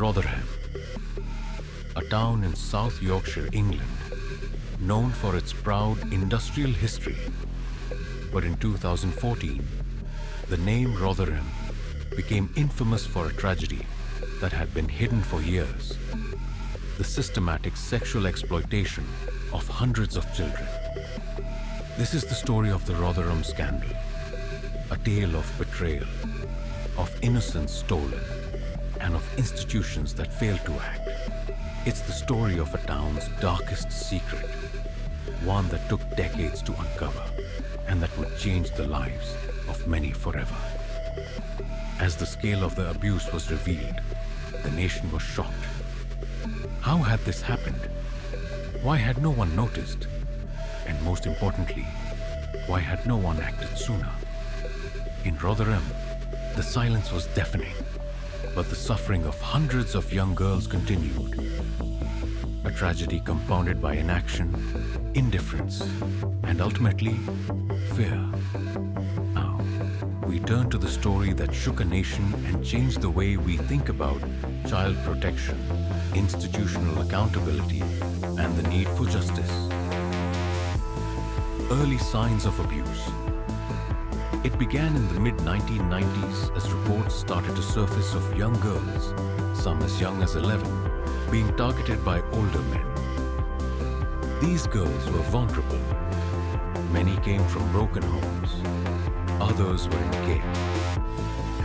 Rotherham, a town in South Yorkshire, England, known for its proud industrial history. But in 2014, the name Rotherham became infamous for a tragedy that had been hidden for years: the systematic sexual exploitation of hundreds of children. This is the story of the Rotherham scandal, a tale of betrayal, of innocence stolen, and of institutions that failed to act. It's the story of a town's darkest secret, one that took decades to uncover and that would change the lives of many forever. As the scale of the abuse was revealed, the nation was shocked. How had this happened? Why had no one noticed? And most importantly, why had no one acted sooner? In Rotherham, the silence was deafening, but the suffering of hundreds of young girls continued. A tragedy compounded by inaction, indifference, and ultimately, fear. Now, we turn to the story that shook a nation and changed the way we think about child protection, institutional accountability, and the need for justice. Early signs of abuse. It began in the mid-1990s as reports started to surface of young girls, some as young as 11, being targeted by older men. These girls were vulnerable. Many came from broken homes, others were in care,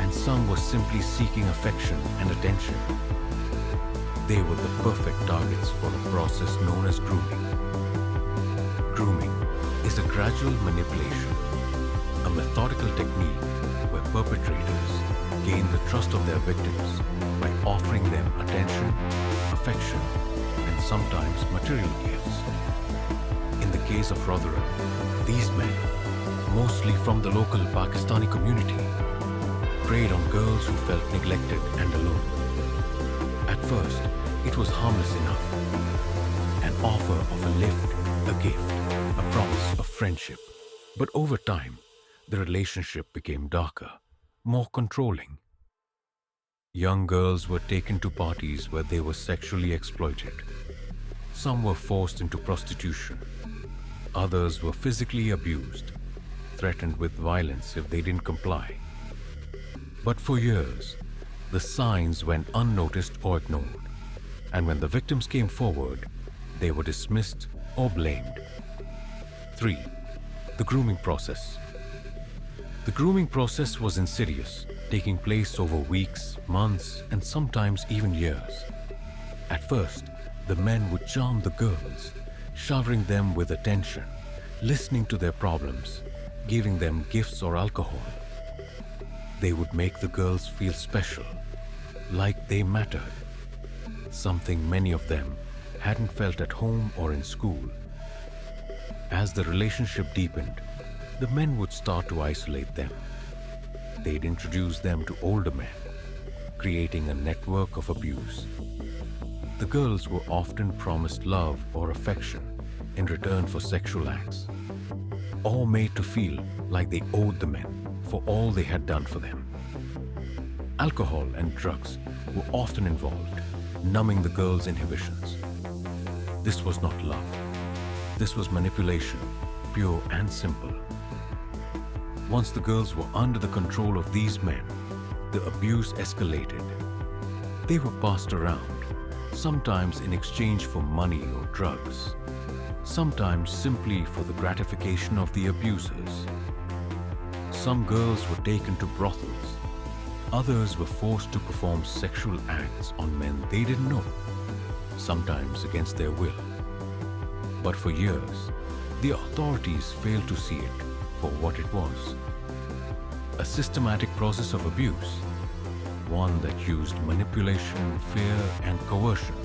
and some were simply seeking affection and attention. They were the perfect targets for a process known as grooming. Grooming is a gradual manipulation, a methodical technique where perpetrators gain the trust of their victims by offering them attention, affection, and sometimes material gifts. In the case of Rotherham, these men, mostly from the local Pakistani community, preyed on girls who felt neglected and alone. At first, it was harmless enough. An offer of a lift, a gift, a promise of friendship. But over time, the relationship became darker, more controlling. Young girls were taken to parties where they were sexually exploited. Some were forced into prostitution. Others were physically abused, threatened with violence if they didn't comply. But for years, the signs went unnoticed or ignored, and when the victims came forward, they were dismissed or blamed. 3. The grooming process. The grooming process was insidious, taking place over weeks, months, and sometimes even years. At first, the men would charm the girls, showering them with attention, listening to their problems, giving them gifts or alcohol. They would make the girls feel special, like they mattered, something many of them hadn't felt at home or in school. As the relationship deepened, the men would start to isolate them. They'd introduce them to older men, creating a network of abuse. The girls were often promised love or affection in return for sexual acts, or made to feel like they owed the men for all they had done for them. Alcohol and drugs were often involved, numbing the girls' inhibitions. This was not love. This was manipulation, pure and simple. Once the girls were under the control of these men, the abuse escalated. They were passed around, sometimes in exchange for money or drugs, sometimes simply for the gratification of the abusers. Some girls were taken to brothels. Others were forced to perform sexual acts on men they didn't know, sometimes against their will. But for years, the authorities failed to see it for what it was: a systematic process of abuse, one that used manipulation, fear, and coercion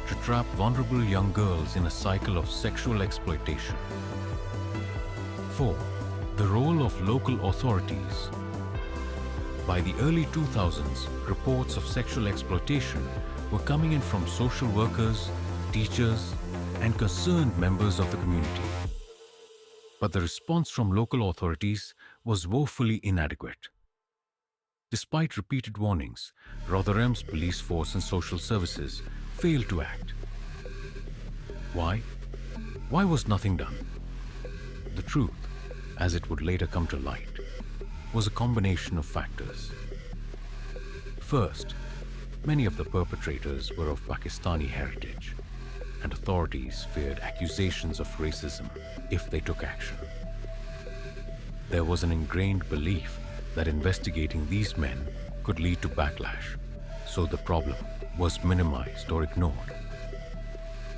to trap vulnerable young girls in a cycle of sexual exploitation. 4. The role of local authorities. By the early 2000s, reports of sexual exploitation were coming in from social workers, teachers, and concerned members of the community. But the response from local authorities was woefully inadequate. Despite repeated warnings, Rotherham's police force and social services failed to act. Why? Why was nothing done? The truth, as it would later come to light, was a combination of factors. First, many of the perpetrators were of Pakistani heritage, and authorities feared accusations of racism if they took action. There was an ingrained belief that investigating these men could lead to backlash, so the problem was minimized or ignored.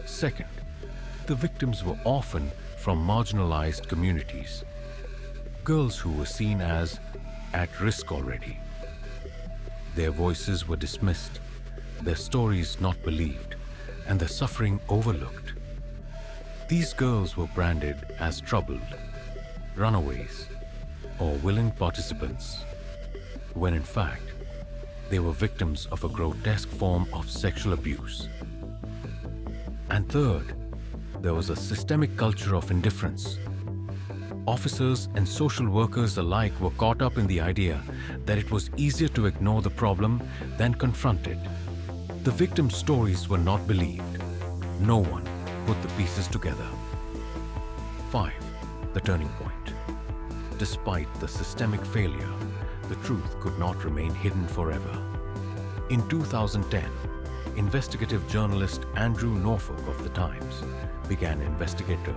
Second, the victims were often from marginalized communities, girls who were seen as at risk already. Their voices were dismissed, their stories not believed, and their suffering overlooked. These girls were branded as troubled, runaways, or willing participants, when in fact, they were victims of a grotesque form of sexual abuse. And third, there was a systemic culture of indifference. Officers and social workers alike were caught up in the idea that it was easier to ignore the problem than confront it. The victims' stories were not believed. No one put the pieces together. 5. The turning point. Despite the systemic failure, the truth could not remain hidden forever. In 2010, investigative journalist Andrew Norfolk of the Times began investigating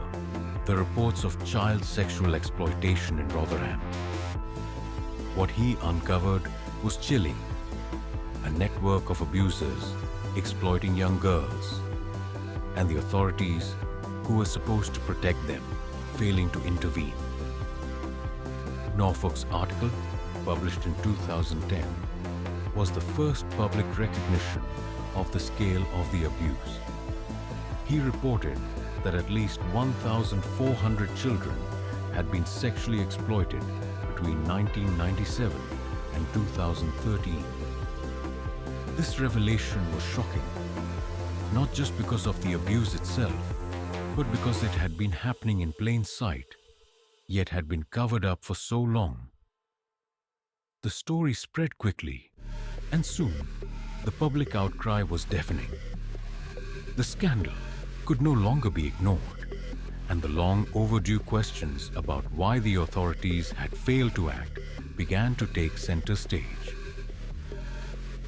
the reports of child sexual exploitation in Rotherham. What he uncovered was chilling: a network of abusers exploiting young girls, and the authorities who were supposed to protect them failing to intervene. Norfolk's article, published in 2010, was the first public recognition of the scale of the abuse. He reported that at least 1,400 children had been sexually exploited between 1997 and 2013. This revelation was shocking, not just because of the abuse itself, but because it had been happening in plain sight, yet had been covered up for so long. The story spread quickly, and soon the public outcry was deafening. The scandal could no longer be ignored, and the long overdue questions about why the authorities had failed to act began to take center stage.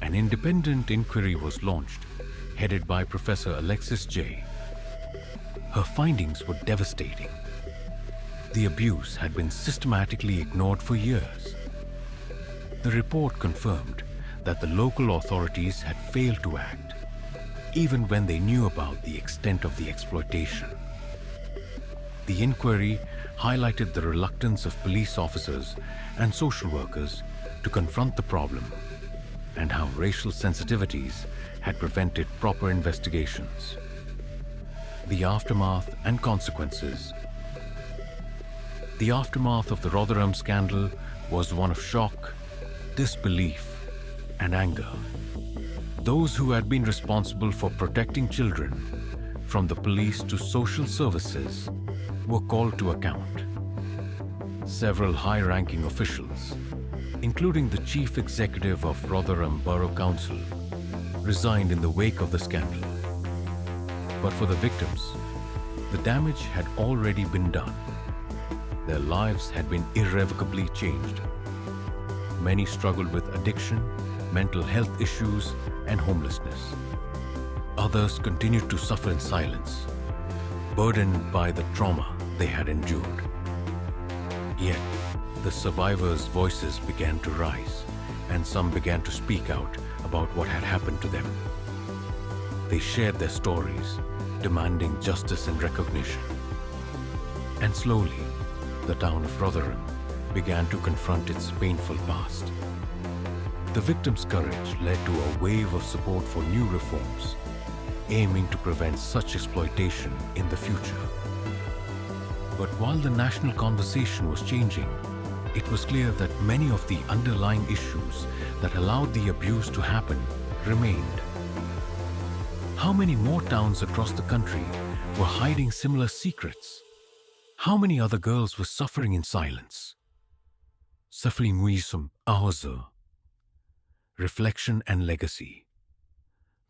An independent inquiry was launched, headed by Professor Alexis J. Her findings were devastating. The abuse had been systematically ignored for years. The report confirmed that the local authorities had failed to act, even when they knew about the extent of the exploitation. The inquiry highlighted the reluctance of police officers and social workers to confront the problem, and how racial sensitivities had prevented proper investigations. The aftermath and consequences. The aftermath of the Rotherham scandal was one of shock, disbelief, and anger. Those who had been responsible for protecting children, from the police to social services, were called to account. Several high-ranking officials, including the chief executive of Rotherham Borough Council, resigned in the wake of the scandal. But for the victims, the damage had already been done. Their lives had been irrevocably changed. Many struggled with addiction, mental health issues, and homelessness. Others continued to suffer in silence, burdened by the trauma they had endured. Yet, the survivors' voices began to rise, and some began to speak out about what had happened to them. They shared their stories, demanding justice and recognition. And slowly, the town of Rotherham began to confront its painful past. The victims' courage led to a wave of support for new reforms, aiming to prevent such exploitation in the future. But while the national conversation was changing, it was clear that many of the underlying issues that allowed the abuse to happen remained. How many more towns across the country were hiding similar secrets? How many other girls were suffering in silence? Suffering som Auser. reflection and legacy.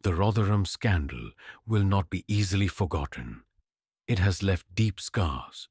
The Rotherham scandal will not be easily forgotten. It has left deep scars,